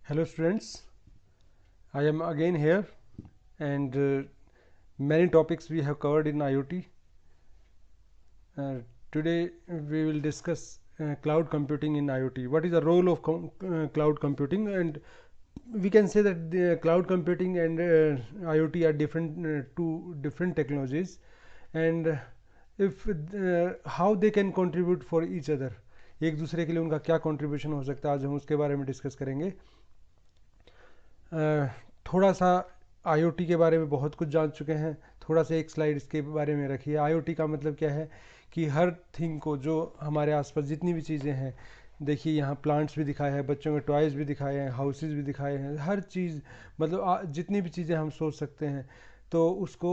Hello students, I am again here and many topics we have covered in IoT. Today we will discuss cloud computing in IoT. What is the role of cloud computing? And we can say that the cloud computing and IoT are two different technologies, and if how they can contribute for each other. एक दूसरे के लिए उनका क्या contribution हो सकता है, आज हम उसके बारे में डिस्कस करेंगे. थोड़ा सा आईओटी के बारे में बहुत कुछ जान चुके हैं. थोड़ा सा एक स्लाइड इसके बारे में रखिए. आईओटी का मतलब क्या है कि हर थिंग को, जो हमारे आसपास जितनी भी चीज़ें हैं, देखिए यहाँ प्लांट्स भी दिखाए हैं, बच्चों के टॉयज़ भी दिखाए हैं, हाउसेज भी दिखाए हैं, हर चीज़ मतलब जितनी भी चीज़ें हम सोच सकते हैं, तो उसको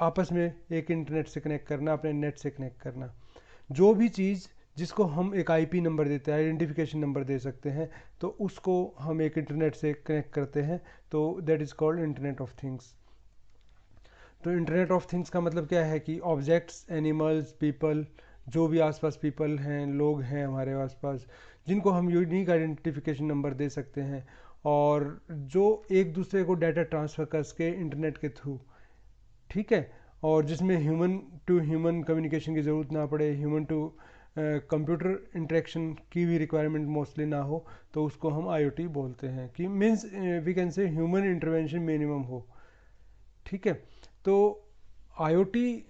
आपस में एक इंटरनेट से कनेक्ट करना, अपने नेट से कनेक्ट करना. जो भी चीज़ जिसको हम एक आईपी नंबर देते हैं, आइडेंटिफिकेशन नंबर दे सकते हैं, तो उसको हम एक इंटरनेट से कनेक्ट करते हैं, तो that is called internet of things. तो इंटरनेट ऑफ थिंग्स का मतलब क्या है कि ऑब्जेक्ट्स, एनिमल्स, पीपल, जो भी आसपास पीपल हैं, लोग हैं हमारे आसपास, जिनको हम यूनिक आइडेंटिफिकेशन नंबर दे सकते हैं, और जो एक दूसरे को डाटा ट्रांसफ़र कर सके इंटरनेट के थ्रू. ठीक है. और जिसमें ह्यूमन टू ह्यूमन कम्युनिकेशन की ज़रूरत ना पड़े, ह्यूमन टू कंप्यूटर इंटरेक्शन की भी रिक्वायरमेंट मोस्टली ना हो, तो उसको हम आईओटी बोलते हैं. कि means we can say human intervention minimum हो. ठीक है. तो आईओटी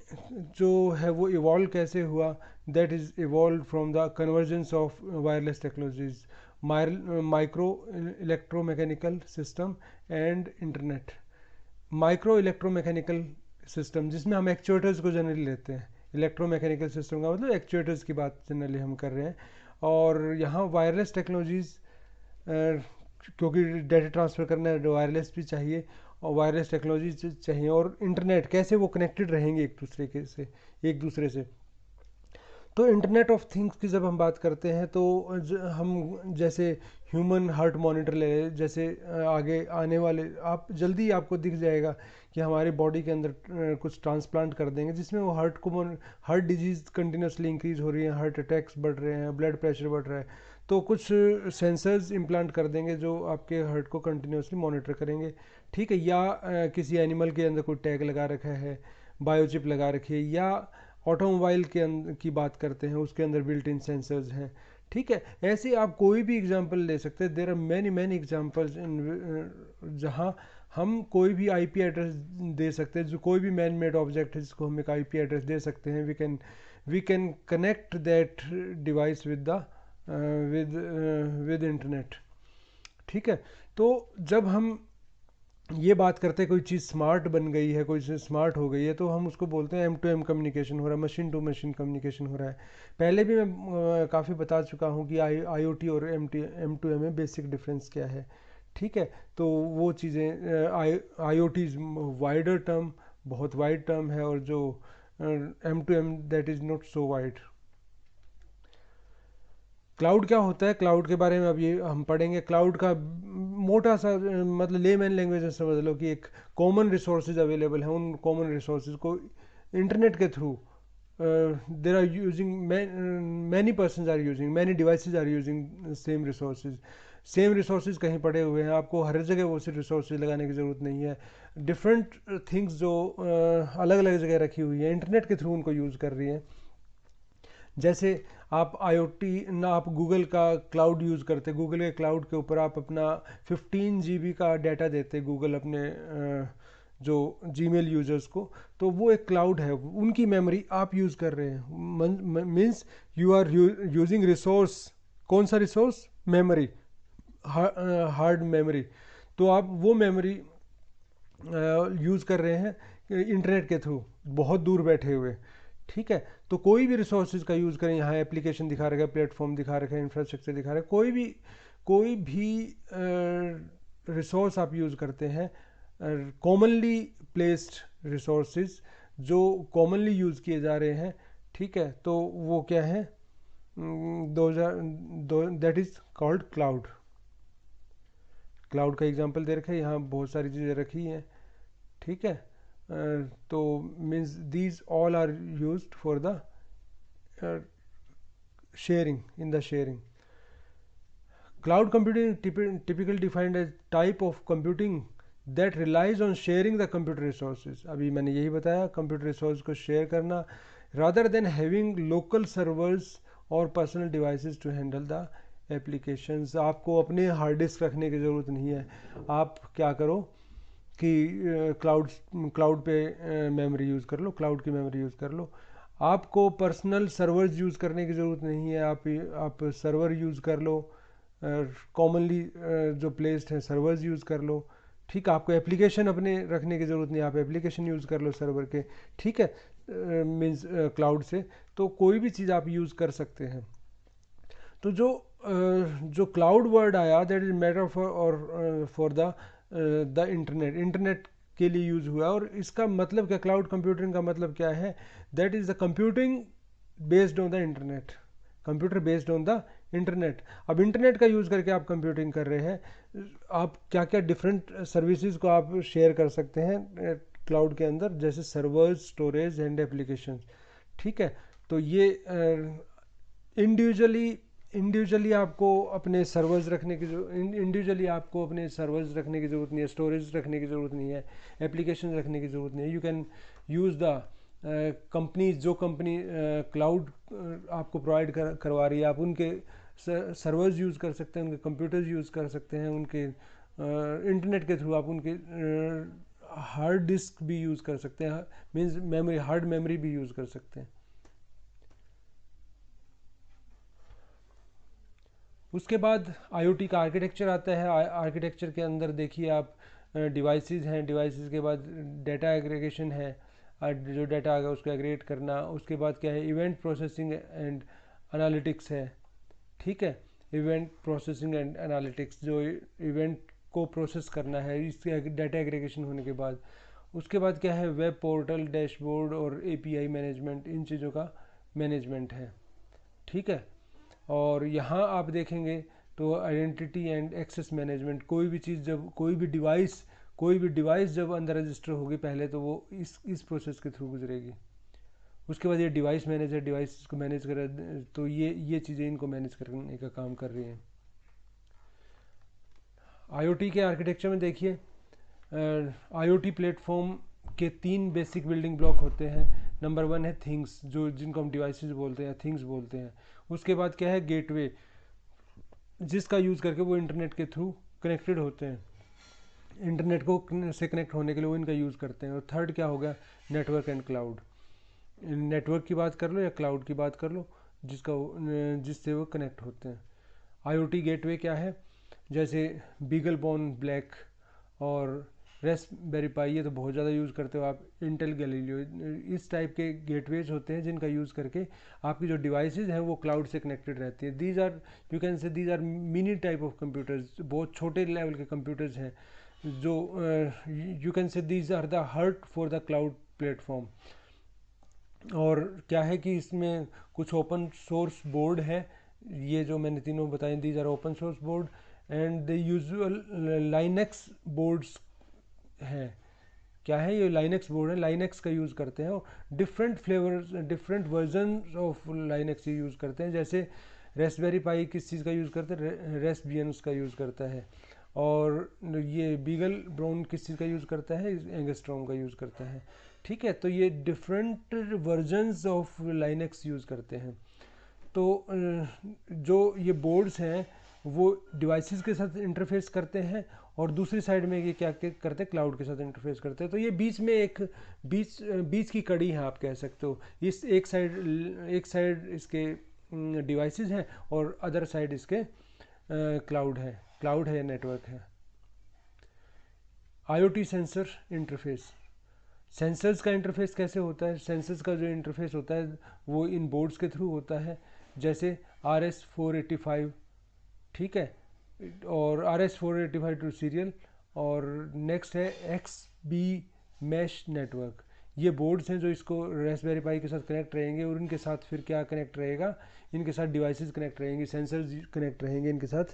जो है वो इवॉल्व कैसे हुआ? That is evolve from the convergence of wireless technologies, micro electromechanical system and internet. Micro electromechanical system, जिसमें हम एक्चुएटर्स को जनरली लेते हैं. इलेक्ट्रोमैकेनिकल सिस्टम का मतलब एक्चुएटर्स की बात जनरली हम कर रहे हैं. और यहाँ वायरलेस टेक्नोलॉजीज़, क्योंकि डेटा ट्रांसफ़र करना है, वायरलेस भी चाहिए और वायरलेस टेक्नोलॉजी चाहिए. और इंटरनेट कैसे वो कनेक्टेड रहेंगे एक दूसरे से. तो इंटरनेट ऑफ थिंग्स की जब हम बात करते हैं, तो हम जैसे ह्यूमन हार्ट मॉनिटर ले, जैसे आगे आने वाले आप जल्दी आपको दिख जाएगा कि हमारी बॉडी के अंदर कुछ ट्रांसप्लांट कर देंगे, जिसमें वो हार्ट डिजीज़ कंटिन्यूसली इंक्रीज हो रही है, हार्ट अटैक्स बढ़ रहे हैं, ब्लड प्रेशर बढ़ रहा है. तो कुछ सेंसर्स इम्प्लांट कर देंगे जो आपके हार्ट को कंटिन्यूसली मॉनिटर करेंगे. ठीक है. या किसी एनिमल के अंदर कोई टैग लगा रखा है, बायोचिप लगा रखी है, या ऑटोमोबाइल के अंदर की बात करते हैं, उसके अंदर बिल्ट इन सेंसर्स हैं. ठीक है. ऐसे आप कोई भी एग्जांपल ले सकते हैं. There are many many examples जहाँ हम कोई भी आईपी एड्रेस दे सकते हैं. जो कोई भी मैन मेड ऑब्जेक्ट है जिसको हम एक आईपी एड्रेस दे सकते हैं, we can connect that device with internet. ठीक है. तो जब हम ये बात करते हैं कोई चीज़ स्मार्ट बन गई है, कोई चीज़ स्मार्ट हो गई है, तो हम उसको बोलते हैं एम टू एम कम्युनिकेशन हो रहा है, मशीन टू मशीन कम्युनिकेशन हो रहा है. पहले भी मैं काफ़ी बता चुका हूँ कि आईओटी और एम टू एम में बेसिक डिफरेंस क्या है. ठीक है. तो वो चीज़ें आईओटी वाइडर टर्म, बहुत वाइड टर्म है, और जो M to M that is not so wide. Cloud क्या होता है, क्लाउड के बारे में अब ये हम पढ़ेंगे. क्लाउड का मोटा सा मतलब लेमैन लैंग्वेज में समझ लो कि एक कॉमन रिसोर्सेज अवेलेबल हैं. उन कॉमन रिसोर्सेज को इंटरनेट के through there are using, many person are using, many devices are using same resources. Same resources कहीं पड़े हुए हैं, आपको हर जगह वो से रिसोर्सेज लगाने की ज़रूरत नहीं है. डिफरेंट थिंग्स जो अलग अलग जगह रखी हुई है, इंटरनेट के थ्रू उनको यूज़ कर रही हैं. जैसे आप आईओटी ना, आप गूगल का क्लाउड यूज़ करते, गूगल के क्लाउड के ऊपर आप अपना 15 GB का डाटा देते गूगल अपने जो जीमेल यूज़र्स को, तो वो एक क्लाउड है, उनकी मेमोरी आप यूज़ कर रहे हैं. Means you are using resource. कौन सा रिसोर्स? Memory, hard memory. तो आप वो मेमोरी यूज़ कर रहे हैं इंटरनेट के थ्रू, बहुत दूर बैठे हुए. ठीक है. तो कोई भी रिसोर्सेज का यूज़ करें, यहाँ एप्लीकेशन दिखा रखा है, प्लेटफॉर्म दिखा रखा है, इंफ्रास्ट्रक्चर दिखा रखा है, कोई भी रिसोर्स आप यूज़ करते हैं, कॉमनली प्लेस्ड रिसोर्सेज जो कॉमनली यूज़ किए जा रहे हैं. ठीक है. तो वो क्या है? That is called cloud. Cloud का एग्जांपल दे रखा है, यहाँ बहुत सारी चीज़ें रखी हैं. ठीक है. तो means these all are used for the sharing, in the sharing. Cloud computing typically defined as type of computing that relies on sharing the computer resources. अभी मैंने यही बताया, कंप्यूटर रिसोर्स को शेयर करना rather than having local servers और personal devices to handle the applications. आपको अपने hard disk रखने की ज़रूरत नहीं है. आप क्या करो कि क्लाउड पे मेमोरी यूज़ कर लो, क्लाउड की मेमोरी यूज़ कर लो. आपको पर्सनल सर्वर्स यूज़ करने की ज़रूरत नहीं है. आप सर्वर यूज़ कर लो, कॉमनली जो प्लेस्ड है सर्वर्स यूज़ कर लो. ठीक है, आपको एप्लीकेशन अपने रखने की ज़रूरत नहीं है, आप एप्लीकेशन यूज़ कर लो सर्वर के. ठीक है, मीन्स क्लाउड से तो कोई भी चीज़ आप यूज़ कर सकते हैं. तो जो क्लाउड वर्ड आया, that is matter for the internet के लिए यूज़ हुआ. और इसका मतलब क्या, क्लाउड कंप्यूटिंग का मतलब क्या है, that is the computing based on the internet. Computer based on the internet. अब इंटरनेट का यूज़ करके आप कंप्यूटिंग कर रहे हैं. आप क्या क्या डिफरेंट सर्विसेज को आप शेयर कर सकते हैं क्लाउड के अंदर, जैसे सर्वर्स, स्टोरेज एंड एप्लीकेशन. ठीक है, तो ये इंडिविजुअली आपको अपने सर्वर्स रखने की इंडिविजुअली आपको अपने सर्वर्स रखने की ज़रूरत नहीं है, स्टोरेज रखने की ज़रूरत नहीं है, एप्लीकेशन रखने की ज़रूरत नहीं है. You can use the company, जो कंपनी क्लाउड आपको प्रोवाइड करवा रही है, आप उनके सर्वर्स यूज़ कर सकते हैं, उनके कंप्यूटर्स यूज़ कर सकते हैं, उनके इंटरनेट के थ्रू आप उनके हार्ड डिस्क भी यूज़ कर सकते हैं, मीन्स मेमोरी, हार्ड मेमोरी भी यूज़ कर सकते हैं. उसके बाद आईओटी का आर्किटेक्चर आता है. आर्किटेक्चर के अंदर देखिए आप, डिवाइसेस हैं, डिवाइसेस के बाद डाटा एग्रीगेशन है, जो डाटा आ गया उसको एग्रीगेट करना. उसके बाद क्या है, इवेंट प्रोसेसिंग एंड एनालिटिक्स है. ठीक है, इवेंट प्रोसेसिंग एंड एनालिटिक्स, जो इवेंट को प्रोसेस करना है इसके डाटा एग्रीगेशन होने के बाद. उसके बाद क्या है, वेब पोर्टल, डैशबोर्ड और एपीआई मैनेजमेंट, इन चीज़ों का मैनेजमेंट है. ठीक है, और यहाँ आप देखेंगे तो आइडेंटिटी एंड एक्सेस मैनेजमेंट. कोई भी चीज़ जब कोई भी डिवाइस जब अंदर रजिस्टर होगी पहले, तो वो इस प्रोसेस के थ्रू गुजरेगी. उसके बाद ये डिवाइस मैनेजर डिवाइस को मैनेज कर, तो ये चीज़ें इनको मैनेज करने का काम कर रही हैं. आईओटी के आर्किटेक्चर में देखिए, आईओटी प्लेटफॉर्म के 3 बेसिक बिल्डिंग ब्लॉक होते हैं. नंबर 1 है थिंग्स, जो जिनको हम डिवाइसेस बोलते हैं, थिंग्स बोलते हैं. उसके बाद क्या है, गेटवे, जिसका यूज़ करके वो इंटरनेट के थ्रू कनेक्टेड होते हैं, इंटरनेट को से कनेक्ट होने के लिए वो इनका यूज़ करते हैं. और थर्ड क्या हो गया, नेटवर्क एंड क्लाउड. नेटवर्क की बात कर लो या क्लाउड की बात कर लो, जिससे वो कनेक्ट होते हैं. आईओटी गेटवे क्या है, जैसे बीगल बोन ब्लैक और रेस्पबेरी पाई, ये तो बहुत ज़्यादा यूज़ करते हो आप. इंटेल गैलीलियो, इस टाइप के गेटवेज होते हैं जिनका यूज़ करके आपकी जो डिवाइसेज हैं वो क्लाउड से कनेक्टेड रहती है. These are, you can say these are mini type of computers, बहुत छोटे लेवल के कंप्यूटर्स हैं, जो you can say these are the heart for the cloud platform. और क्या है कि इसमें कुछ ओपन सोर्स बोर्ड है, ये जो मैंने तीनों बताए, these are open source board and the usual Linux boards हैं. क्या है, ये लाइनेक्स बोर्ड है, लाइनेक्स का यूज़ करते हैं. और different flavours, different version of Linux ये यूज़ करते हैं. जैसे रेस्पबेरी पाई किस चीज़ का यूज़ करते हैं, रेस्पबियन उसका यूज़ करता है. और ये बीगल ब्राउन किस चीज़ का यूज़ करता है, एंगस्ट्रॉम का यूज़ करता है. ठीक है, तो ये different versions of Linux use करते हैं. तो जो ये बोर्ड्स हैं वो डिवाइसेस के साथ इंटरफेस करते हैं, और दूसरी साइड में ये क्या करते हैं, क्लाउड के साथ इंटरफेस करते हैं. तो ये बीच में एक बीच की कड़ी है आप कह सकते हो. इस एक साइड इसके डिवाइसेस हैं और अदर साइड इसके क्लाउड है या नेटवर्क है. आईओटी सेंसर इंटरफेस, सेंसर्स का इंटरफेस कैसे होता है, सेंसर्स का जो इंटरफेस होता है वो इन बोर्ड्स के थ्रू होता है, जैसे RS485. ठीक है, और RS485 टू सीरियल. और नेक्स्ट है XB मैश नेटवर्क. ये बोर्ड्स हैं जो इसको रेस्पबेरी पाई के साथ कनेक्ट रहेंगे, और इनके साथ फिर क्या कनेक्ट रहेगा, इनके साथ डिवाइसेस कनेक्ट रहेंगे, सेंसर्स कनेक्ट रहेंगे इनके साथ.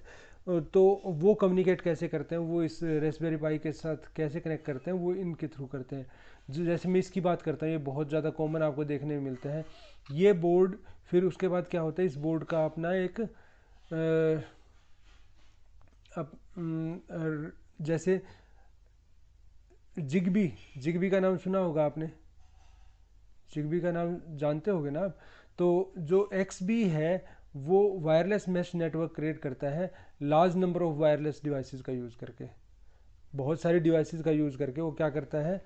तो वो कम्युनिकेट कैसे करते हैं, वो इस रेस्पबेरी पाई के साथ कैसे कनेक्ट करते हैं, वो इनके थ्रू करते हैं. जैसे मैं इसकी बात करता हूँ, ये बहुत ज़्यादा कॉमन आपको देखने में मिलता है. ये बोर्ड, फिर उसके बाद क्या होता है, इस बोर्ड का अपना एक जैसे जिगबी का नाम सुना होगा आपने, जिगबी का नाम जानते होगे ना आप। तो जो एक्सबी है वो वायरलेस मैश नेटवर्क क्रिएट करता है large number of wireless devices का यूज़ करके, बहुत सारी डिवाइसेस का यूज़ करके वो क्या करता है,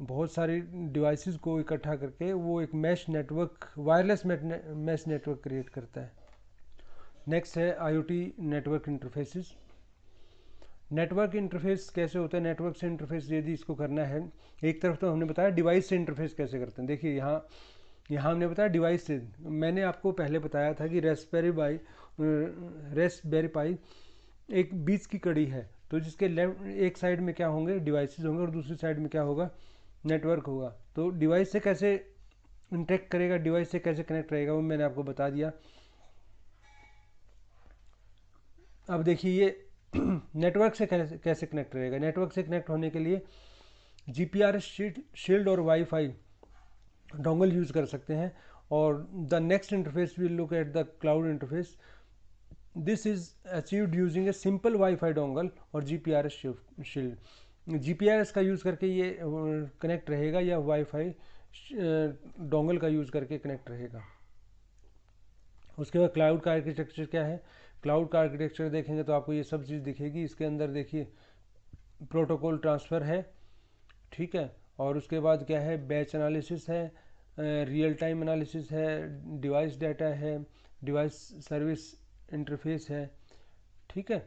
बहुत सारी डिवाइसेस को इकट्ठा करके वो एक mesh network, wireless mesh network create करता है। नेक्स्ट है IoT network interfaces. Network interface कैसे होता है, नेटवर्क से इंटरफेस यदि इसको करना है, एक तरफ तो हमने बताया डिवाइस से इंटरफेस कैसे करते हैं। देखिए यहाँ हमने बताया डिवाइस से, मैंने आपको पहले बताया था कि रेस्पबेरी पाई एक बीच की कड़ी है, तो जिसके लेफ्ट एक साइड में क्या होंगे, डिवाइसेस होंगे, और दूसरी साइड में क्या होगा, नेटवर्क होगा। तो डिवाइस से कैसे इंटरेक्ट करेगा, डिवाइस से कैसे कनेक्ट रहेगा, वो मैंने आपको बता दिया। अब देखिए ये नेटवर्क से कैसे कनेक्ट रहेगा। नेटवर्क से कनेक्ट होने के लिए जीपीआरएस शील्ड और वाईफाई डोंगल यूज़ कर सकते हैं। और the next interface will look at the cloud interface. This is achieved using a simple wifi dongle और जीपीआरएस शील्ड। जीपीआरएस का यूज़ करके ये कनेक्ट रहेगा या वाईफाई डोंगल का यूज़ करके कनेक्ट रहेगा। उसके बाद क्लाउड का आर्किटेक्चर क्या है, क्लाउड का आर्किटेक्चर देखेंगे तो आपको ये सब चीज़ दिखेगी। इसके अंदर देखिए प्रोटोकॉल ट्रांसफ़र है, ठीक है, और उसके बाद क्या है, बैच एनालिसिस है, रियल टाइम एनालिसिस है, डिवाइस डाटा है, डिवाइस सर्विस इंटरफेस है, ठीक है।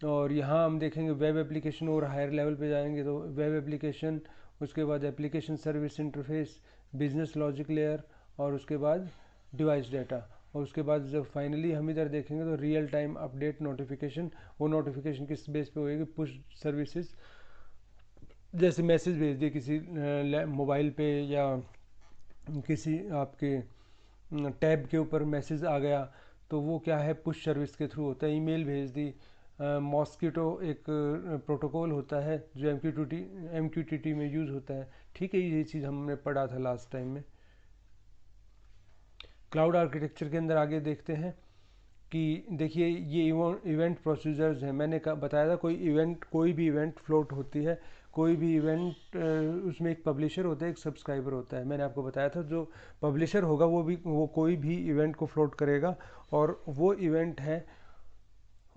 और यहाँ हम देखेंगे वेब एप्लीकेशन, और हायर लेवल पे जाएंगे तो वेब एप्लीकेशन, उसके बाद application service interface, business logic layer, और उसके बाद डिवाइस डाटा। और उसके बाद जब फाइनली हम इधर देखेंगे तो रियल टाइम अपडेट नोटिफिकेशन। वो नोटिफिकेशन किस बेस पे होएगी, पुश सर्विसेज, जैसे मैसेज भेज दिए किसी मोबाइल पे या किसी आपके टैब के ऊपर मैसेज आ गया, तो वो क्या है, पुश सर्विस के थ्रू होता है। ईमेल भेज दी, मॉस्किटो एक प्रोटोकॉल होता है जो MQTT में यूज़ होता है, ठीक है। ये चीज़ हमने पढ़ा था लास्ट टाइम में। क्लाउड आर्किटेक्चर के अंदर आगे देखते हैं कि देखिए ये इवेंट प्रोसीजर्स हैं। मैंने बताया था कोई भी इवेंट फ्लोट होती है, कोई भी इवेंट उसमें एक पब्लिशर होता है, एक सब्सक्राइबर होता है। मैंने आपको बताया था जो पब्लिशर होगा वो कोई भी इवेंट को फ्लोट करेगा, और वो इवेंट है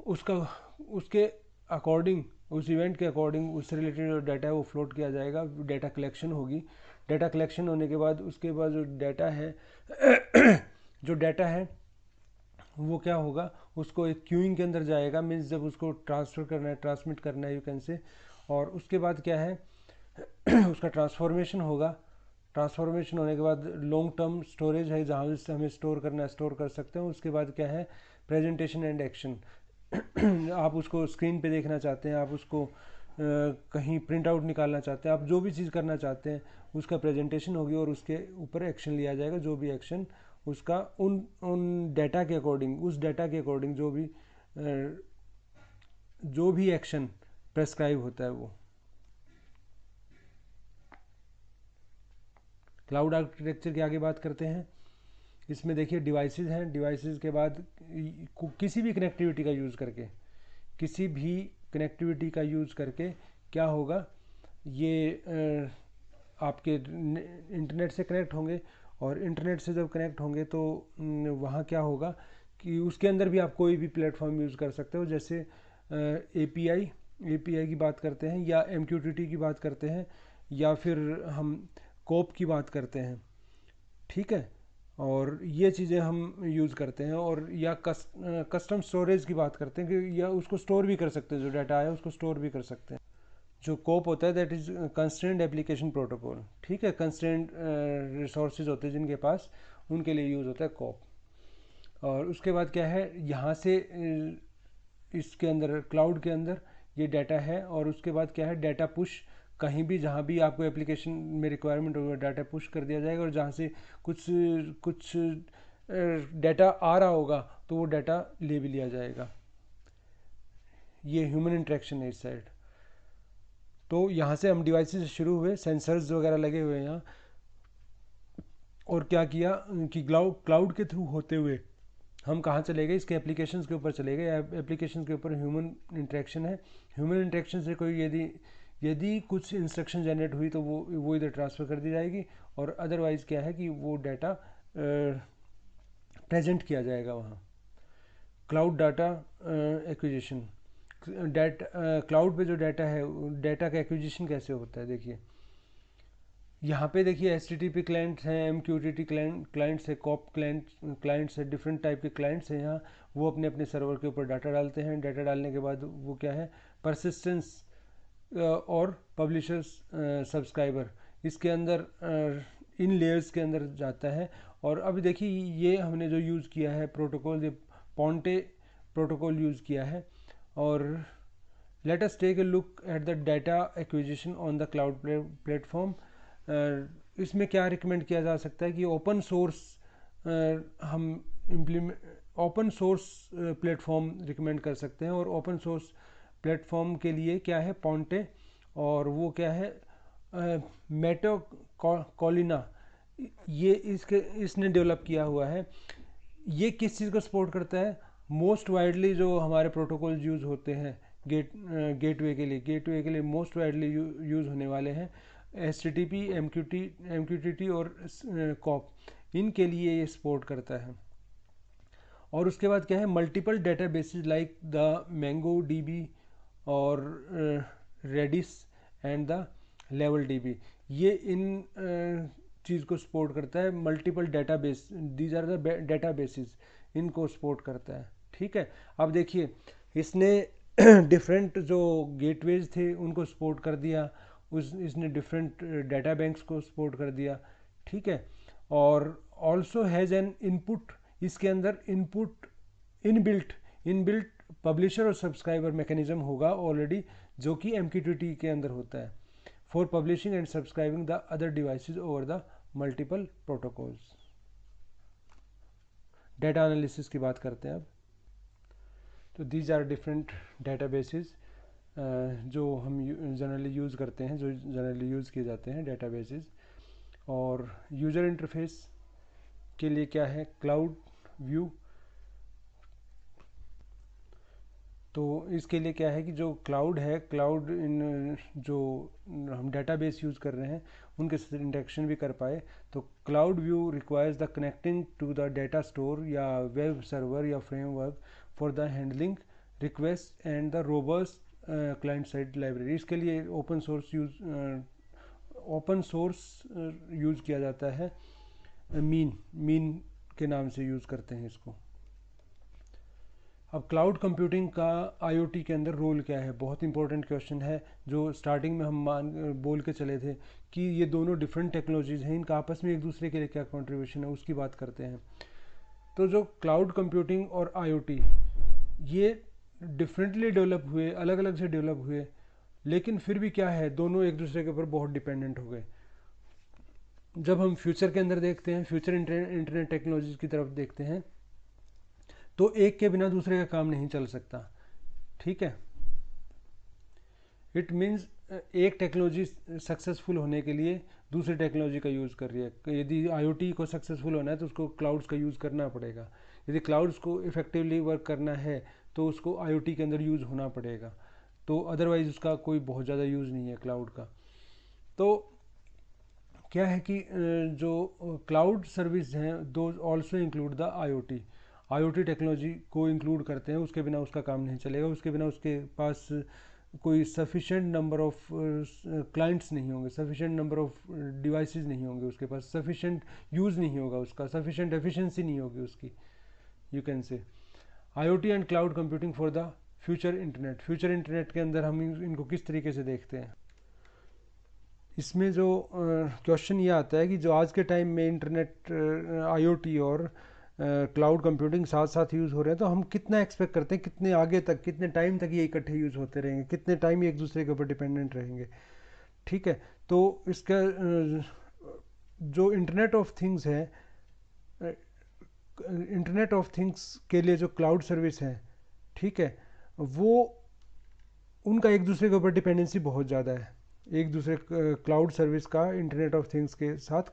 उसके अकॉर्डिंग, उस इवेंट के अकॉर्डिंग उससे रिलेटेड जो डाटा है वो फ्लोट किया जाएगा। डाटा कलेक्शन होगी, डाटा कलेक्शन होने के बाद उसके बाद जो डाटा है जो डाटा है वो क्या होगा, उसको एक क्यूइंग के अंदर जाएगा, मीन्स जब उसको ट्रांसफ़र करना है, ट्रांसमिट करना है, यू कैन से। और उसके बाद क्या है उसका ट्रांसफॉर्मेशन होगा। ट्रांसफॉर्मेशन होने के बाद लॉन्ग टर्म स्टोरेज है, जहाँ से हमें स्टोर करना है स्टोर कर सकते हैं। उसके बाद क्या है, प्रेजेंटेशन एंड एक्शन। आप उसको स्क्रीन पे देखना चाहते हैं, आप उसको कहीं प्रिंट आउट निकालना चाहते हैं, आप जो भी चीज़ करना चाहते हैं उसका प्रेजेंटेशन होगी, और उसके ऊपर एक्शन लिया जाएगा। जो भी एक्शन उसका उन डाटा के अकॉर्डिंग, उस डाटा के अकॉर्डिंग जो भी एक्शन प्रेस्क्राइब होता है वो। क्लाउड आर्किटेक्चर की आगे बात करते हैं। इसमें देखिए डिवाइसेस हैं, डिवाइसेस के बाद किसी भी कनेक्टिविटी का यूज़ करके, किसी भी कनेक्टिविटी का यूज़ करके क्या होगा, ये आपके इंटरनेट से कनेक्ट होंगे। और इंटरनेट से जब कनेक्ट होंगे तो वहाँ क्या होगा कि उसके अंदर भी आप कोई भी प्लेटफॉर्म यूज़ कर सकते हो। जैसे API की बात करते हैं, या MQTT की बात करते हैं, या फिर हम कोप की बात करते हैं, ठीक है। और ये चीज़ें हम यूज़ करते हैं। और या कस्टम स्टोरेज की बात करते हैं कि या उसको स्टोर भी कर सकते हैं, जो डाटा है उसको स्टोर भी कर सकते हैं। जो कोप होता है that is constraint application protocol, ठीक है। कंस्ट्रेंट रिसोर्सेज होते हैं जिनके पास, उनके लिए यूज़ होता है कोप। और उसके बाद क्या है, यहाँ से इसके अंदर क्लाउड के अंदर ये डाटा है। और उसके बाद क्या है, डाटा पुश, कहीं भी जहाँ भी आपको एप्लीकेशन में रिक्वायरमेंट होगा डाटा पुश कर दिया जाएगा। और जहाँ से कुछ डाटा आ रहा होगा तो वो डाटा ले भी लिया जाएगा। ये ह्यूमन इंटरेक्शन है इस साइड। तो यहाँ से हम डिवाइसेस शुरू हुए, सेंसर्स वगैरह लगे हुए हैं यहाँ। और क्या किया कि क्लाउड के थ्रू होते हुए हम कहाँ चले गए, इसके एप्लीकेशंस के ऊपर चले गए। एप्लीकेशन के ऊपर ह्यूमन इंटरेक्शन है। ह्यूमन इंटरेक्शन से कोई यदि कुछ इंस्ट्रक्शन जनरेट हुई तो वो इधर ट्रांसफ़र कर दी जाएगी, और अदरवाइज़ क्या है कि वो डाटा प्रेजेंट किया जाएगा वहाँ। क्लाउड डाटा एक्विजिशन, क्लाउड पे जो डाटा है, डाटा का एक्विजिशन कैसे होता है, देखिए यहाँ पे देखिए HTTP क्लाइंट्स हैं, MQTT क्लाइंट्स है, कॉप क्लाइंट्स है, डिफरेंट टाइप के क्लाइंट्स हैं यहाँ। वो अपने अपने सर्वर के ऊपर डाटा डालते हैं। डाटा डालने के बाद वो क्या है, परसिस्टेंस और पब्लिशर्स सब्सक्राइबर, इसके अंदर इन लेयर्स के अंदर जाता है। और अब देखिए ये हमने जो यूज़ किया है प्रोटोकॉल, ये पोंटे प्रोटोकॉल यूज़ किया है। और let us take a look at the data acquisition on the cloud platform. इसमें क्या रिकमेंड किया जा सकता है कि ओपन सोर्स हम ओपन सोर्स प्लेटफॉर्म रिकमेंड कर सकते हैं। और ओपन सोर्स प्लेटफॉर्म के लिए क्या है, पोंटे, और वो क्या है मेटो कॉलिना, ये इसने डेवलप किया हुआ है। ये किस चीज़ को सपोर्ट करता है, मोस्ट वाइडली जो हमारे प्रोटोकॉल यूज़ होते हैं गेटवे के लिए मोस्ट वाइडली यूज़ होने वाले हैं HTTP, MQTT और कॉप, इनके लिए ये सपोर्ट करता है। और उसके बाद क्या है, multiple databases like the Mongo DB और Redis and the level DB, ये इन चीज़ को सपोर्ट करता है। Multiple database, these are the databases, इनको सपोर्ट करता है। ठीक है, अब देखिए इसने डिफरेंट जो गेटवेज थे उनको सपोर्ट कर दिया, इसने डिफरेंट डाटा बैंक्स को सपोर्ट कर दिया। ठीक है, और ऑल्सो हैज़ एन इनपुट, इसके अंदर इनपुट इनबिल्ट पब्लिशर और सब्सक्राइबर मैकेनिज्म होगा ऑलरेडी, जो कि MQTT के अंदर होता है, for publishing and subscribing the other devices over the multiple protocols. Data analysis की बात करते हैं अब। तो दीज आर डिफरेंट डेटाबेसेस जो हम जनरली यूज़ करते हैं, जो जनरली यूज़ किए जाते हैं डेटाबेसेस। और यूज़र इंटरफेस के लिए क्या है, क्लाउड व्यू, तो इसके लिए क्या है कि जो क्लाउड है, क्लाउड इन जो हम डेटाबेस यूज़ कर रहे हैं उनके साथ इंटरेक्शन भी कर पाए, तो cloud view requires the connecting to the data store या वेब सर्वर या framework for the handling request and the robust client side library. इसके लिए ओपन सोर्स यूज़ किया जाता है, मीन के नाम से यूज़ करते हैं इसको। अब क्लाउड कंप्यूटिंग का IoT के अंदर रोल क्या है, बहुत इंपॉर्टेंट क्वेश्चन है, जो स्टार्टिंग में हम बोल के चले थे कि ये दोनों डिफरेंट टेक्नोलॉजीज़ हैं, इनका आपस में एक दूसरे के लिए क्या कंट्रीब्यूशन है उसकी बात करते हैं। तो जो क्लाउड कंप्यूटिंग और IoT, ये डिफरेंटली डेवलप हुए, अलग अलग से डेवलप हुए, लेकिन फिर भी क्या है, दोनों एक दूसरे के ऊपर बहुत डिपेंडेंट हो गए। जब हम फ्यूचर के अंदर देखते हैं, फ्यूचर इंटरनेट टेक्नोलॉजीज की तरफ देखते हैं, तो एक के बिना दूसरे का काम नहीं चल सकता। ठीक है, इट मीन्स एक टेक्नोलॉजी सक्सेसफुल होने के लिए दूसरी टेक्नोलॉजी का यूज़ कर रही है। यदि IoT को सक्सेसफुल होना है तो उसको क्लाउड्स का यूज़ करना पड़ेगा। यदि क्लाउड्स को इफेक्टिवली वर्क करना है तो उसको IoT के अंदर यूज़ होना पड़ेगा, तो अदरवाइज़ उसका कोई बहुत ज़्यादा यूज़ नहीं है क्लाउड का। तो क्या है कि जो क्लाउड सर्विस हैं दो also include the IoT technology को इंक्लूड करते हैं, उसके बिना उसका काम नहीं चलेगा, उसके बिना उसके पास कोई सफिशेंट नंबर ऑफ क्लाइंट्स नहीं होंगे, सफिशेंट नंबर ऑफ डिवाइसेस नहीं होंगे उसके पास, सफिशेंट यूज़ नहीं होगा उसका, सफिशेंट एफिशिएंसी नहीं होगी उसकी, यू कैन से। IoT and cloud computing for the future internet के अंदर हम इनको किस तरीके से देखते हैं। इसमें जो क्वेश्चन ये आता है कि जो आज के टाइम में इंटरनेट IoT और क्लाउड कंप्यूटिंग साथ साथ यूज़ हो रहे हैं, तो हम कितना एक्सपेक्ट करते हैं, कितने आगे तक, कितने टाइम तक ये इकट्ठे यूज़ होते रहेंगे, कितने टाइम ये एक दूसरे के ऊपर डिपेंडेंट रहेंगे। ठीक है, तो इसका जो इंटरनेट ऑफ थिंग्स है, इंटरनेट ऑफ थिंग्स के लिए जो क्लाउड सर्विस है, ठीक है, वो उनका एक दूसरे के ऊपर डिपेंडेंसी बहुत ज़्यादा है। एक दूसरे क्लाउड सर्विस का इंटरनेट ऑफ थिंग्स के साथ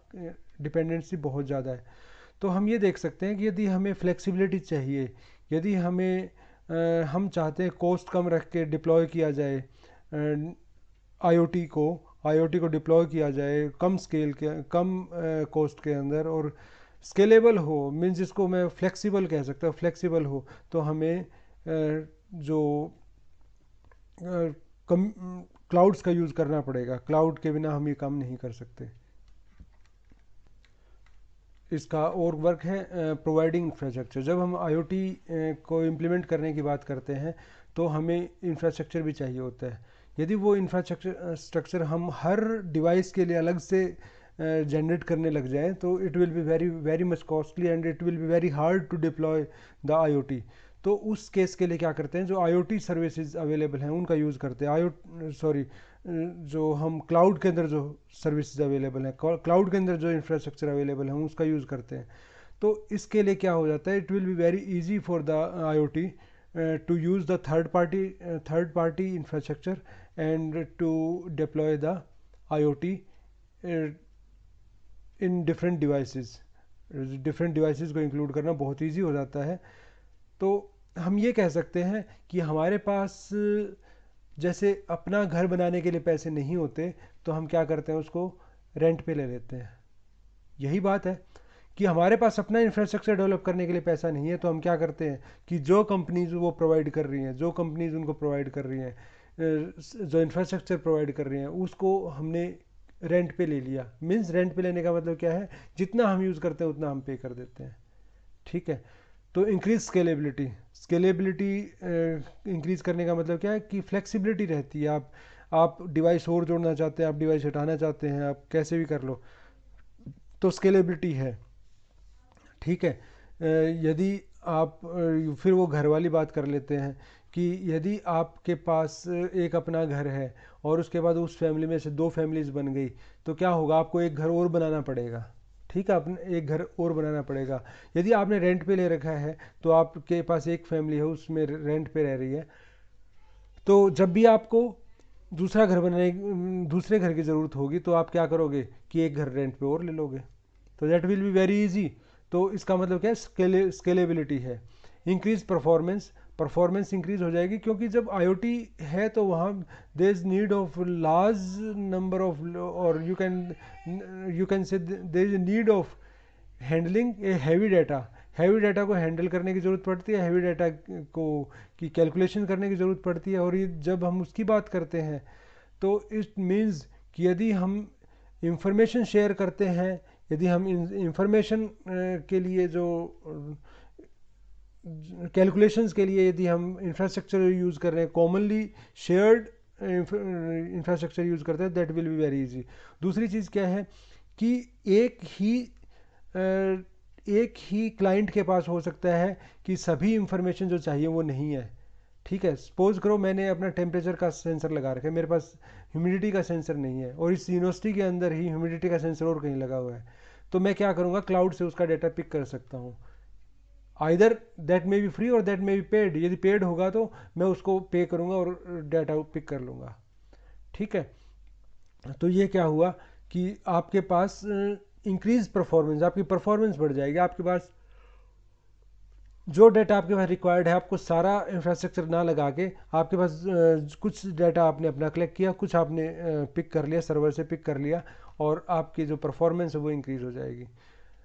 डिपेंडेंसी बहुत ज़्यादा है। तो हम ये देख सकते हैं कि यदि हमें फ्लेक्सिबिलिटी चाहिए, यदि हमें हम चाहते हैं कॉस्ट कम रख के डिप्लॉय किया जाए, आईओटी को डिप्लॉय किया जाए कम स्केल के, कम कॉस्ट के अंदर, और स्केलेबल हो, मीन्स जिसको मैं फ्लेक्सिबल कह सकता हूँ, फ्लेक्सिबल हो, तो हमें जो कम क्लाउड्स का यूज़ करना पड़ेगा। क्लाउड के बिना हम ये काम नहीं कर सकते। इसका और वर्क है प्रोवाइडिंग इंफ्रास्ट्रक्चर। जब हम आईओटी को इम्प्लीमेंट करने की बात करते हैं तो हमें इंफ्रास्ट्रक्चर भी चाहिए होता है। यदि वो इंफ्रास्ट्रक्चर हम हर डिवाइस के लिए अलग से जनरेट करने लग जाएं तो it will be very very much costly and it will be very hard to deploy the IoT. तो उस केस के लिए क्या करते हैं, जो आईओटी सर्विसेज अवेलेबल हैं उनका यूज़ करते हैं। जो हम क्लाउड के अंदर जो सर्विसेज अवेलेबल हैं, क्लाउड के अंदर जो इंफ्रास्ट्रक्चर अवेलेबल है उसका यूज़ करते हैं। तो इसके लिए क्या हो जाता है, it will be very easy for the IoT to use the third party infrastructure and to deploy the IoT in different devices को इंक्लूड करना बहुत ईजी हो जाता है। तो हम ये कह सकते हैं कि हमारे पास जैसे अपना घर बनाने के लिए पैसे नहीं होते तो हम क्या करते हैं, उसको रेंट पे ले लेते हैं। यही बात है कि हमारे पास अपना इंफ्रास्ट्रक्चर डेवलप करने के लिए पैसा नहीं है तो हम क्या करते हैं कि जो कंपनीज वो प्रोवाइड कर रही हैं, जो कंपनीज उनको प्रोवाइड कर रही हैं, जो इंफ्रास्ट्रक्चर प्रोवाइड कर रही हैं, उसको हमने रेंट पे ले लिया। मीन्स रेंट पे लेने का मतलब क्या है, जितना हम यूज़ करते हैं उतना हम पे कर देते हैं। ठीक है। तो इंक्रीज स्केलेबिलिटी इंक्रीज करने का मतलब क्या है कि फ्लेक्सिबिलिटी रहती है। आप डिवाइस और जोड़ना चाहते हैं, आप डिवाइस हटाना चाहते हैं, आप कैसे भी कर लो, तो स्केलेबिलिटी है। ठीक है। यदि आप फिर वो घर वाली बात कर लेते हैं कि यदि आपके पास एक अपना घर है और उसके बाद उस फैमिली में से 2 फैमिलीज बन गई तो क्या होगा, आपको एक घर और बनाना पड़ेगा। ठीक है, आपने एक घर और बनाना पड़ेगा। यदि आपने रेंट पे ले रखा है तो आपके पास एक फैमिली है उसमें रेंट पे रह रही है, तो जब भी आपको दूसरे घर की ज़रूरत होगी तो आप क्या करोगे कि एक घर रेंट पे और ले लोगे। तो that will be very easy. तो इसका मतलब क्या है, स्केलेबिलिटी है। इंक्रीज परफॉर्मेंस इंक्रीज हो जाएगी, क्योंकि जब आईओटी है तो वहाँ there is need of large number of, और you can say there is need of handling a heavy data को हैंडल करने की ज़रूरत पड़ती है, हैवी डाटा को की कैलकुलेशन करने की ज़रूरत पड़ती है। और ये जब हम उसकी बात करते हैं तो इट मीन्स कि यदि हम इंफॉर्मेशन शेयर करते हैं, यदि हम इंफॉर्मेशन के लिए जो कैलकुलेशंस के लिए यदि हम इंफ्रास्ट्रक्चर यूज़ कर रहे हैं, कॉमनली शेयर्ड इंफ्रास्ट्रक्चर यूज़ करते हैं, that will be very easy. दूसरी चीज़ क्या है कि एक ही क्लाइंट के पास हो सकता है कि सभी इंफॉर्मेशन जो चाहिए वो नहीं है। ठीक है, सपोज करो मैंने अपना टेम्परेचर का सेंसर लगा रखा है, मेरे पास ह्यूमिडिटी का सेंसर नहीं है, और इस यूनिवर्सिटी के अंदर ही ह्यूमिडिटी का सेंसर और कहीं लगा हुआ है, तो मैं क्या करूँगा, क्लाउड से उसका डाटा पिक कर सकता हूँ। Either that may be free और दैट मे बी पेड। यदि पेड होगा तो मैं उसको पे करूँगा और डाटा पिक कर लूँगा। ठीक है। तो ये क्या हुआ कि आपके पास इंक्रीज परफॉर्मेंस, आपकी परफॉर्मेंस बढ़ जाएगी। आपके पास जो डाटा आपके पास रिक्वायर्ड है, आपको सारा इंफ्रास्ट्रक्चर ना लगा के आपके पास कुछ डाटा आपने अपना कलेक्ट किया, कुछ आपने पिक कर लिया, सर्वर से पिक कर लिया, और आपकी जो परफॉर्मेंस है वो इंक्रीज़ हो जाएगी।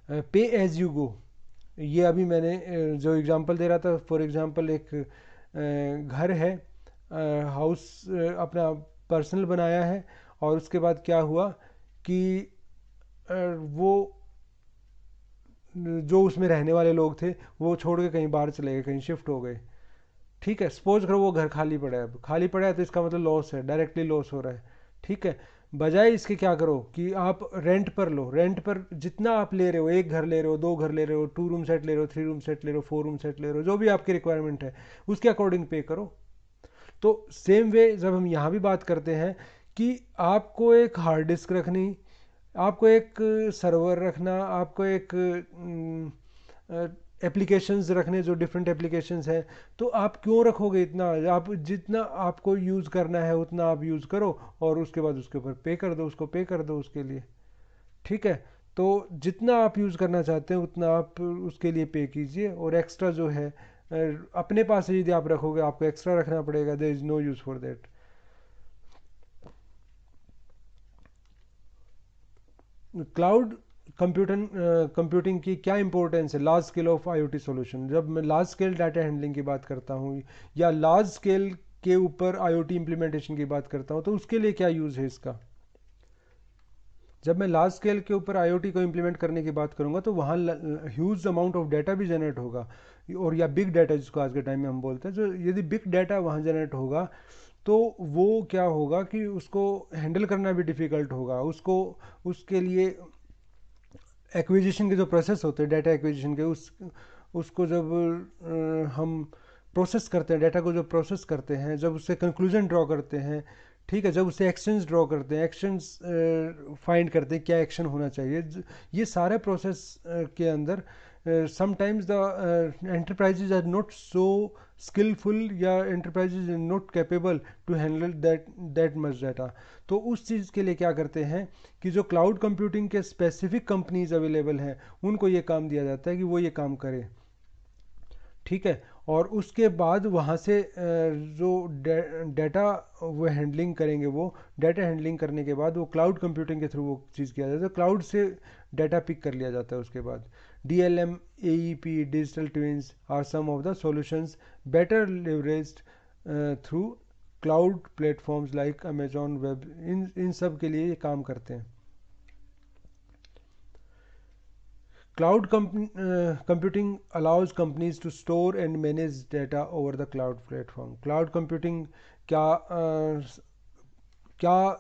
पे एज यू गो, ये अभी मैंने जो एग्जांपल दे रहा था, फॉर एग्जांपल एक घर है, हाउस अपना पर्सनल बनाया है, और उसके बाद क्या हुआ कि वो जो उसमें रहने वाले लोग थे वो छोड़ के कहीं बाहर चले गए, कहीं शिफ्ट हो गए। ठीक है, सपोज करो वो घर खाली पड़ा है, अब खाली पड़ा है तो इसका मतलब लॉस है, डायरेक्टली लॉस हो रहा है। ठीक है, बजाय इसके क्या करो कि आप रेंट पर लो, रेंट पर जितना आप ले रहे हो, एक घर ले रहे हो, 2 घर ले रहे हो, 2 रूम सेट ले रहे हो, 3 रूम सेट ले रहे हो, 4 रूम सेट ले रहे हो, जो भी आपकी रिक्वायरमेंट है उसके अकॉर्डिंग पे करो। तो सेम वे जब हम यहाँ भी बात करते हैं कि आपको एक हार्ड डिस्क रखनी, आपको एक सर्वर रखना, आपको एक एप्लीकेशंस रखने, जो डिफरेंट एप्लीकेशंस हैं, तो आप क्यों रखोगे इतना? आप जितना आपको यूज़ करना है उतना आप यूज़ करो और उसके बाद उसके ऊपर पे कर दो, उसको पे कर दो उसके लिए। ठीक है, तो जितना आप यूज़ करना चाहते हैं उतना आप उसके लिए पे कीजिए, और एक्स्ट्रा जो है अपने पास यदि आप रखोगे आपको एक्स्ट्रा रखना पड़ेगा, there is no use for that. Cloud computing की क्या इंपॉर्टेंस है large scale of IoT solution. जब मैं लार्ज स्केल डाटा हैंडलिंग की बात करता हूँ या लार्ज स्केल के ऊपर आईओटी इम्प्लीमेंटेशन की बात करता हूँ, तो उसके लिए क्या यूज़ है इसका। जब मैं लार्ज स्केल के ऊपर आईओटी को इम्प्लीमेंट करने की बात करूँगा तो वहाँ ह्यूज अमाउंट ऑफ डाटा भी जनरेट होगा, और या बिग डाटा जिसको आज के टाइम में हम बोलते हैं, जो यदि बिग डाटा वहाँ जनरेट होगा तो वो क्या होगा कि उसको हैंडल करना भी डिफ़िकल्ट होगा, उसको उसके लिए एक्विजिशन के जो प्रोसेस होते हैं डाटा एक्विजिशन के, उसको जब हम प्रोसेस करते हैं, डाटा को जब प्रोसेस करते हैं, जब उससे कंक्लूजन ड्रॉ करते हैं, ठीक है, जब उससे एक्शंस ड्रॉ करते हैं, एक्शंस फाइंड करते हैं क्या एक्शन होना चाहिए, ये सारे प्रोसेस के अंदर sometimes the enterprises are not so skillful या enterprises are not capable to handle that much data. तो उस चीज़ के लिए क्या करते हैं कि जो क्लाउड कंप्यूटिंग के स्पेसिफिक कंपनीज अवेलेबल हैं उनको ये काम दिया जाता है कि वो ये काम करें, ठीक है। और उसके बाद वहाँ से जो डाटा वो हैंडलिंग करेंगे, वो डाटा हैंडलिंग करने के बाद वो क्लाउड कंप्यूटिंग के थ्रू वो चीज़ किया जाता है, क्लाउड से डाटा पिक कर लिया जाता है। उसके बाद DLM, AEP, digital twins are some of the solutions better leveraged through cloud platforms like Amazon web, इन सब के लिए ये काम करते हैं। Cloud computing allows companies to store and manage data over the cloud platform. Cloud computing क्या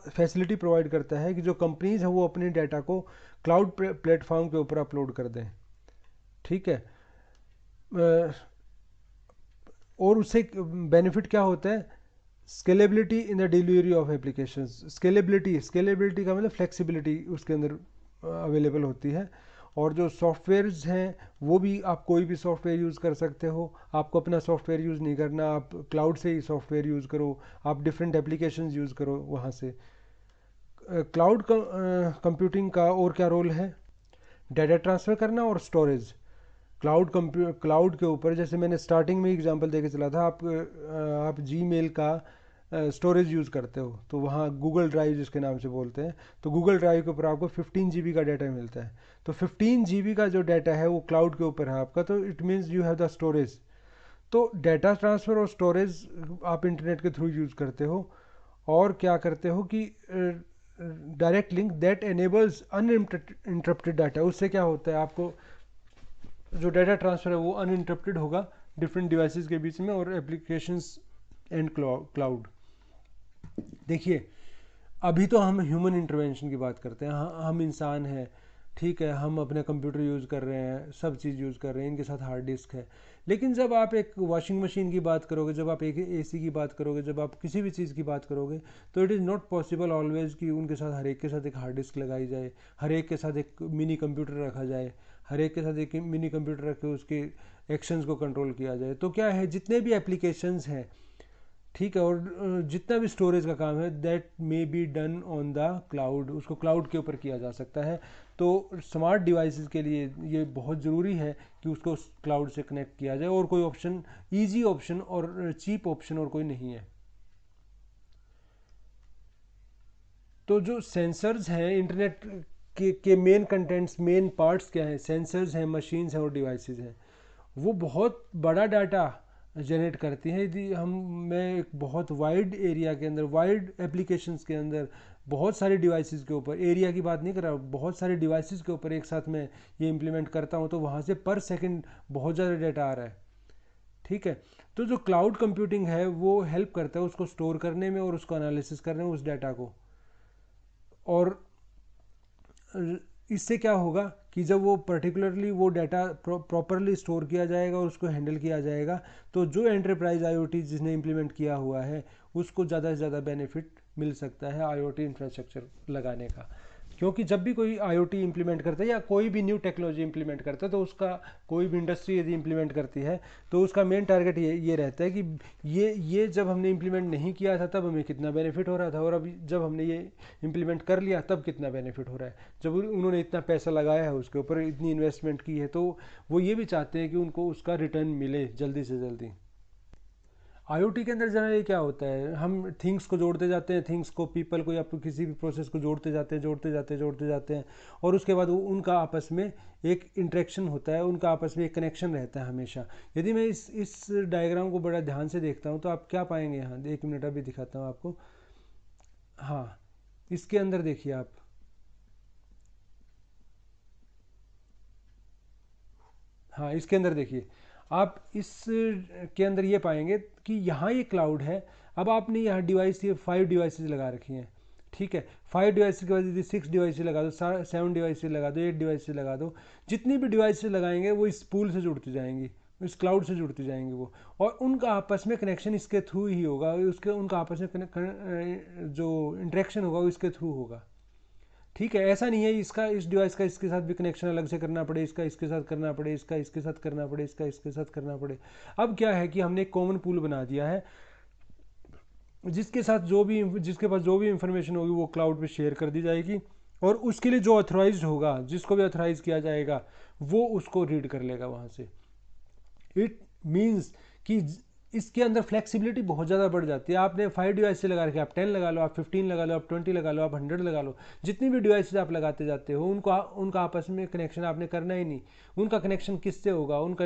facility provide करता है कि जो कंपनीज हैं वो अपने डाटा को क्लाउड प्लेटफॉर्म के ऊपर अपलोड कर दें, ठीक है। और उससे बेनिफिट क्या होता है, scalability in the delivery of applications. Scalability का मतलब फ्लेक्सिबिलिटी उसके अंदर अवेलेबल होती है, और जो सॉफ्टवेयर्स हैं वो भी आप कोई भी सॉफ्टवेयर यूज़ कर सकते हो, आपको अपना सॉफ्टवेयर यूज़ नहीं करना, आप क्लाउड से ही सॉफ्टवेयर यूज़ करो, आप डिफरेंट एप्लीकेशंस यूज़ करो वहाँ से। क्लाउड कंप्यूटिंग का और क्या रोल है, डाटा ट्रांसफ़र करना और स्टोरेज। क्लाउड के ऊपर, जैसे मैंने स्टार्टिंग में एग्जांपल देके चला था, आप जीमेल का स्टोरेज यूज़ करते हो तो वहाँ गूगल ड्राइव जिसके नाम से बोलते हैं, तो गूगल ड्राइव के ऊपर आपको 15 GB का डाटा मिलता है। तो 15 GB का जो डाटा है वो क्लाउड के ऊपर है आपका, तो it means you have the storage. तो डाटा ट्रांसफ़र और स्टोरेज आप इंटरनेट के थ्रू यूज़ करते हो। और क्या करते हो कि direct link that enables uninterrupted data, उससे क्या होता है आपको जो डाटा ट्रांसफ़र है वो अनइंटरप्टेड होगा डिफरेंट डिवाइसेस के बीच में और एप्लीकेशंस एंड क्लाउड। देखिए, अभी तो हम ह्यूमन इंटरवेंशन की बात करते हैं, हम इंसान हैं, ठीक है, हम अपने कंप्यूटर यूज़ कर रहे हैं, सब चीज़ यूज़ कर रहे हैं, इनके साथ हार्ड डिस्क है। लेकिन जब आप एक वॉशिंग मशीन की बात करोगे, जब आप एक AC की बात करोगे, जब आप किसी भी चीज़ की बात करोगे, तो it is not possible always कि उनके साथ हर एक के साथ एक हार्ड डिस्क लगाई जाए, हर एक के साथ एक मिनी कंप्यूटर रखा जाए, हर एक के साथ एक मिनी कंप्यूटर रख के उसके एक्शंस को कंट्रोल किया जाए। तो क्या है, जितने भी एप्लीकेशंस हैं, ठीक है, और जितना भी स्टोरेज का काम है that may be done on the cloud, उसको क्लाउड के ऊपर किया जा सकता है। तो स्मार्ट डिवाइसेस के लिए ये बहुत ज़रूरी है कि उसको क्लाउड से कनेक्ट किया जाए, और कोई ऑप्शन, इजी ऑप्शन और चीप ऑप्शन और कोई नहीं है। तो जो सेंसर्स हैं इंटरनेट के मेन कंटेंट्स, मेन पार्ट्स क्या हैं, सेंसर्स हैं, मशीन्स हैं और डिवाइसेस हैं। वो बहुत बड़ा डाटा जनरेट करती हैं। यदि हम मैं एक बहुत वाइड एरिया के अंदर, वाइड एप्लीकेशंस के अंदर, बहुत सारे डिवाइसेस के ऊपर, एरिया की बात नहीं कर रहा, बहुत सारे डिवाइसेस के ऊपर एक साथ मैं ये इम्प्लीमेंट करता हूँ, तो वहाँ से पर सेकंड बहुत ज़्यादा डाटा आ रहा है, ठीक है। तो जो क्लाउड कंप्यूटिंग है वो हेल्प करता है उसको स्टोर करने में और उसको एनालिसिस करने में उस डाटा को। और इससे क्या होगा कि जब वो पर्टिकुलरली वो डाटा प्रॉपरली स्टोर किया जाएगा और उसको हैंडल किया जाएगा, तो जो एंटरप्राइज आईओटी जिसने इम्प्लीमेंट किया हुआ है उसको ज़्यादा से ज़्यादा बेनिफिट मिल सकता है आईओटी इंफ्रास्ट्रक्चर लगाने का। क्योंकि जब भी कोई आईओटी इंप्लीमेंट करता है या कोई भी न्यू टेक्नोलॉजी इंप्लीमेंट करता है, तो उसका कोई भी इंडस्ट्री यदि इंप्लीमेंट करती है तो उसका मेन टारगेट ये रहता है कि ये जब हमने इंप्लीमेंट नहीं किया था तब हमें कितना बेनिफिट हो रहा था, और अभी जब हमने ये इंप्लीमेंट कर लिया तब कितना बेनिफिट हो रहा है। जब उन्होंने इतना पैसा लगाया है, उसके ऊपर इतनी इन्वेस्टमेंट की है, तो वो ये भी चाहते हैं कि उनको उसका रिटर्न मिले जल्दी से जल्दी। आईओटी के अंदर जनरली क्या होता है, हम थिंग्स को जोड़ते जाते हैं, थिंग्स को, पीपल को या किसी भी प्रोसेस को जोड़ते जाते हैं, जोड़ते जाते हैं, और उसके बाद उनका आपस में एक इंटरेक्शन होता है, उनका आपस में एक कनेक्शन रहता है हमेशा। यदि मैं इस डायग्राम को बड़ा ध्यान से देखता हूँ तो आप क्या पाएंगे यहाँ, 1 मिनट अभी दिखाता हूँ आपको। हाँ, इसके अंदर देखिए आप, हाँ इसके अंदर देखिए आप, इस के अंदर ये पाएंगे कि यहाँ ये क्लाउड है। अब आपने यहाँ डिवाइस, ये 5 डिवाइसेस लगा रखी हैं, ठीक है। 5 डिवाइसेस के बाद यदि 6 डिवाइसेस लगा दो, 7 डिवाइसेस लगा दो, 8 डिवाइसेस लगा दो, जितनी भी डिवाइसेस लगाएंगे वो इस पूल से जुड़ती जाएंगी, इस क्लाउड से जुड़ती जाएंगी वो, और उनका आपस में कनेक्शन इसके थ्रू ही होगा, उसके उनका आपस में जो इंटरेक्शन होगा वो इसके थ्रू होगा, ठीक है। ऐसा नहीं है इसका, इस डिवाइस का इसके साथ भी कनेक्शन अलग से करना पड़े, इसका इसके साथ करना पड़े, इसका इसके साथ करना पड़े, इसका इसके साथ करना पड़े। अब क्या है कि हमने एक कॉमन पूल बना दिया है, जिसके साथ जिसके पास जो भी इंफॉर्मेशन होगी वो क्लाउड पे शेयर कर दी जाएगी, और उसके लिए जो ऑथराइज्ड होगा, जिसको भी ऑथराइज किया जाएगा, वो उसको रीड कर लेगा वहाँ से। इट मीन्स कि इसके अंदर फ्लेक्सिबिलिटी बहुत ज़्यादा बढ़ जाती है। आपने 5 डिवाइस से लगा रखे, आप 10 लगा लो, आप 15 लगा लो, आप 20 लगा लो, आप 100 लगा लो, जितनी भी डिवाइसेज आप लगाते जाते हो उनका आपस में कनेक्शन आपने करना ही नहीं। उनका कनेक्शन किससे होगा, उनका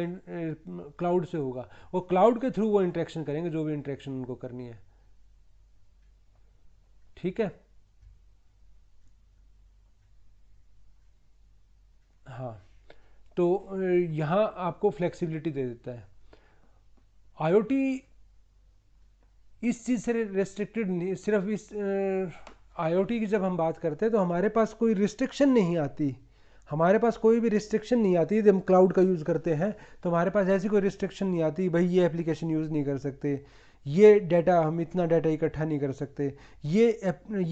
क्लाउड से होगा, और क्लाउड के थ्रू वो इंटरेक्शन करेंगे जो भी इंटरेक्शन उनको करनी है, ठीक है। हाँ, तो यहाँ आपको फ्लेक्सिबिलिटी दे देता है आईओटी। इस चीज़ से रेस्ट्रिक्टेड नहीं, सिर्फ इस आईओटी की जब हम बात करते हैं तो हमारे पास कोई रिस्ट्रिक्शन नहीं आती, हमारे पास कोई भी रिस्ट्रिक्शन नहीं आती। जब हम क्लाउड का यूज़ करते हैं तो हमारे पास ऐसी कोई रिस्ट्रिक्शन नहीं आती, भाई ये एप्लीकेशन यूज़ नहीं कर सकते, ये डाटा, हम इतना डाटा इकट्ठा नहीं कर सकते, ये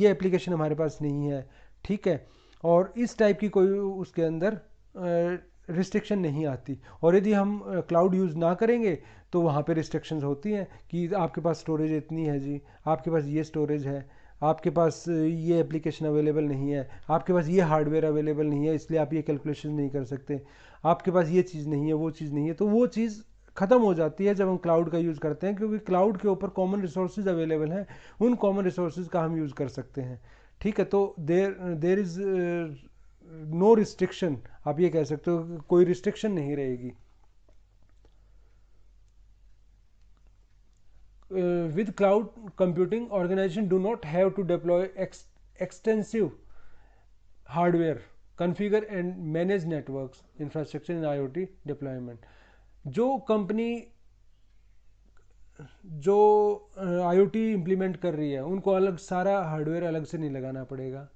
एप्लीकेशन हमारे पास नहीं है, ठीक है। और इस टाइप की कोई उसके अंदर रिस्ट्रिक्शन नहीं आती। और यदि हम क्लाउड यूज़ ना करेंगे तो वहाँ पे रिस्ट्रिक्शंस होती हैं कि आपके पास स्टोरेज इतनी है जी, आपके पास ये स्टोरेज है, आपके पास ये एप्लीकेशन अवेलेबल नहीं है, आपके पास ये हार्डवेयर अवेलेबल नहीं है, इसलिए आप ये कैलकुलेशन नहीं कर सकते, आपके पास ये चीज़ नहीं है, वो चीज़ नहीं है। तो वो चीज़ ख़त्म हो जाती है जब हम क्लाउड का यूज़ करते हैं, क्योंकि क्लाउड के ऊपर कॉमन रिसोर्सेज अवेलेबल हैं, उन कॉमन रिसोर्सेज का हम यूज़ कर सकते हैं, ठीक है। तो देर इज़ नो रिस्ट्रिक्शन, आप ये कह सकते हो कि कोई रिस्ट्रिक्शन नहीं रहेगी। With cloud computing, organizations do not have to deploy extensive hardware, configure and manage networks infrastructure in IoT deployment। जो कंपनी जो IoT इम्प्लीमेंट कर रही है उनको अलग सारा हार्डवेयर अलग से नहीं लगाना पड़ेगा,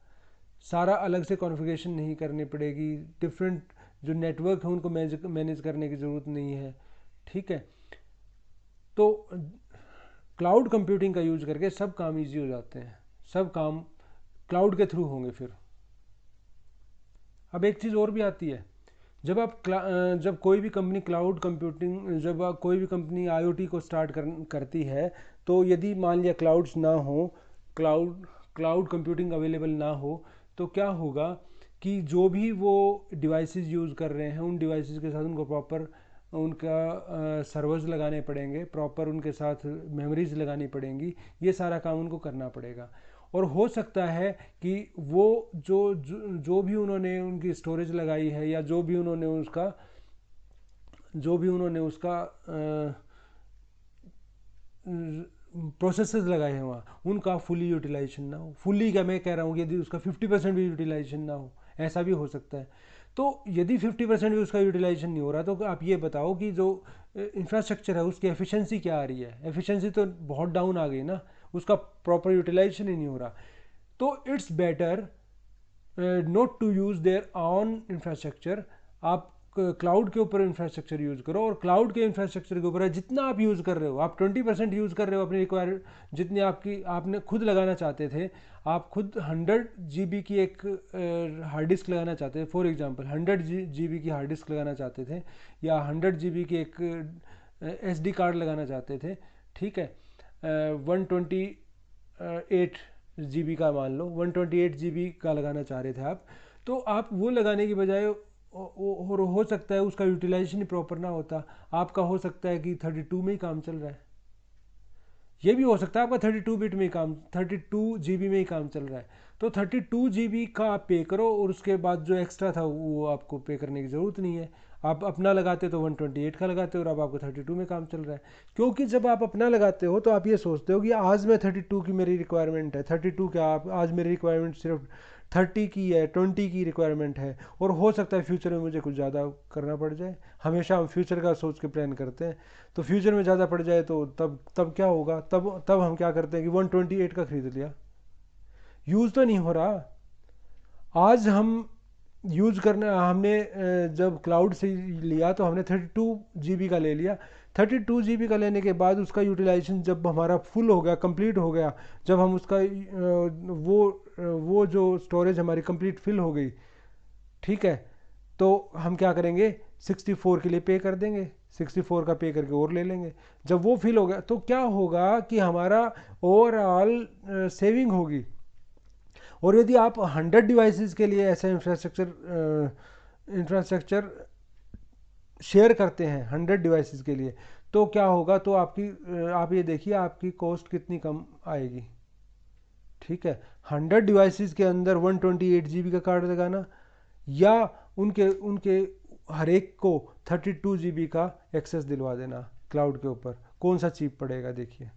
सारा अलग से कॉन्फ़िगरेशन नहीं करनी पड़ेगी, डिफरेंट जो नेटवर्क है उनको मैनेज करने की ज़रूरत नहीं है, ठीक है। तो क्लाउड कंप्यूटिंग का यूज करके सब काम इजी हो जाते हैं, सब काम क्लाउड के थ्रू होंगे फिर। अब एक चीज़ और भी आती है, जब कोई भी कंपनी क्लाउड कंप्यूटिंग, जब कोई भी कंपनी आईओटी को स्टार्ट करती है, तो यदि मान लिया क्लाउड्स ना हो, क्लाउड कंप्यूटिंग अवेलेबल ना हो, तो क्या होगा कि जो भी वो डिवाइसेस यूज़ कर रहे हैं उन डिवाइसेस के साथ उनको प्रॉपर उनका सर्वर्स लगाने पड़ेंगे, प्रॉपर उनके साथ मेमोरीज लगानी पड़ेंगी, ये सारा काम उनको करना पड़ेगा। और हो सकता है कि वो जो भी उन्होंने उनकी स्टोरेज लगाई है, या जो भी उन्होंने उसका प्रोसेसेस लगाए हैं वहाँ, उनका फुली यूटिलाइजेशन ना हो। फुली क्या मैं कह रहा हूँ, यदि उसका 50% भी यूटिलाइजेशन ना हो, ऐसा भी हो सकता है। तो यदि 50% भी उसका यूटिलाइजेशन नहीं हो रहा, तो आप ये बताओ कि जो इंफ्रास्ट्रक्चर है उसकी एफिशिएंसी क्या आ रही है। एफिशिएंसी तो बहुत डाउन आ गई ना, उसका प्रॉपर यूटिलाइजेशन ही नहीं हो रहा। तो it's better not to use there on infrastructure. आप क्लाउड के ऊपर इंफ्रास्ट्रक्चर यूज़ करो, और क्लाउड के इंफ्रास्ट्रक्चर के ऊपर है जितना आप यूज़ कर रहे हो, आप 20% यूज़ कर रहे हो अपनी रिक्वायर, जितनी आपने खुद लगाना चाहते थे, आप खुद 100 GB की एक हार्ड डिस्क लगाना चाहते थे, फॉर एग्जांपल 100 GB की हार्ड डिस्क लगाना चाहते थे, या 100 GB की एक SD कार्ड लगाना चाहते थे, ठीक है, 128 GB का मान लो, 128 GB का लगाना चाह रहे थे आप, तो आप वो लगाने की बजाय, और हो सकता है उसका यूटिलाइजेशन ही प्रॉपर ना होता, आपका हो सकता है कि 32 में ही काम चल रहा है, ये भी हो सकता है आपका 32 बिट में ही काम, 32 GB में ही काम चल रहा है, तो 32 GB का आप पे करो, और उसके बाद जो एक्स्ट्रा था वो आपको पे करने की ज़रूरत नहीं है। आप अपना लगाते तो 128 का लगाते हो, और अब आपको 32 में काम चल रहा है, क्योंकि जब आप अपना लगाते हो तो आप ये सोचते हो कि आज मैं 32 की मेरी रिक्वायरमेंट है, 32 क्या, आप आज मेरी रिक्वायरमेंट सिर्फ 30 की है, 20 की रिक्वायरमेंट है, और हो सकता है फ्यूचर में मुझे कुछ ज़्यादा करना पड़ जाए। हमेशा हम फ्यूचर का सोच के प्लान करते हैं, तो फ्यूचर में ज़्यादा पड़ जाए तो तब क्या होगा, तब हम क्या करते हैं कि 128 का खरीद लिया, यूज़ तो नहीं हो रहा। आज हम यूज़ करना, हमने जब क्लाउड से लिया तो हमने 32 GB का ले लिया, 32 GB का लेने के बाद उसका यूटिलाइजेशन जब हमारा फुल हो गया, कंप्लीट हो गया, जब हम उसका वो जो स्टोरेज हमारी कंप्लीट फिल हो गई, ठीक है, तो हम क्या करेंगे, 64 के लिए पे कर देंगे, 64 का पे करके और ले लेंगे। जब वो फिल हो गया तो क्या होगा कि हमारा ओवरऑल सेविंग होगी। और यदि आप 100 डिवाइसेस के लिए ऐसा इंफ्रास्ट्रक्चर शेयर करते हैं 100 डिवाइसेस के लिए, तो क्या होगा, तो आप ये देखिए आपकी कॉस्ट कितनी कम आएगी, ठीक है। 100 डिवाइसेस के अंदर 128 GB का कार्ड लगाना, या उनके उनके हर एक को 32 GB का एक्सेस दिलवा देना क्लाउड के ऊपर, कौन सा चीप पड़ेगा, देखिए।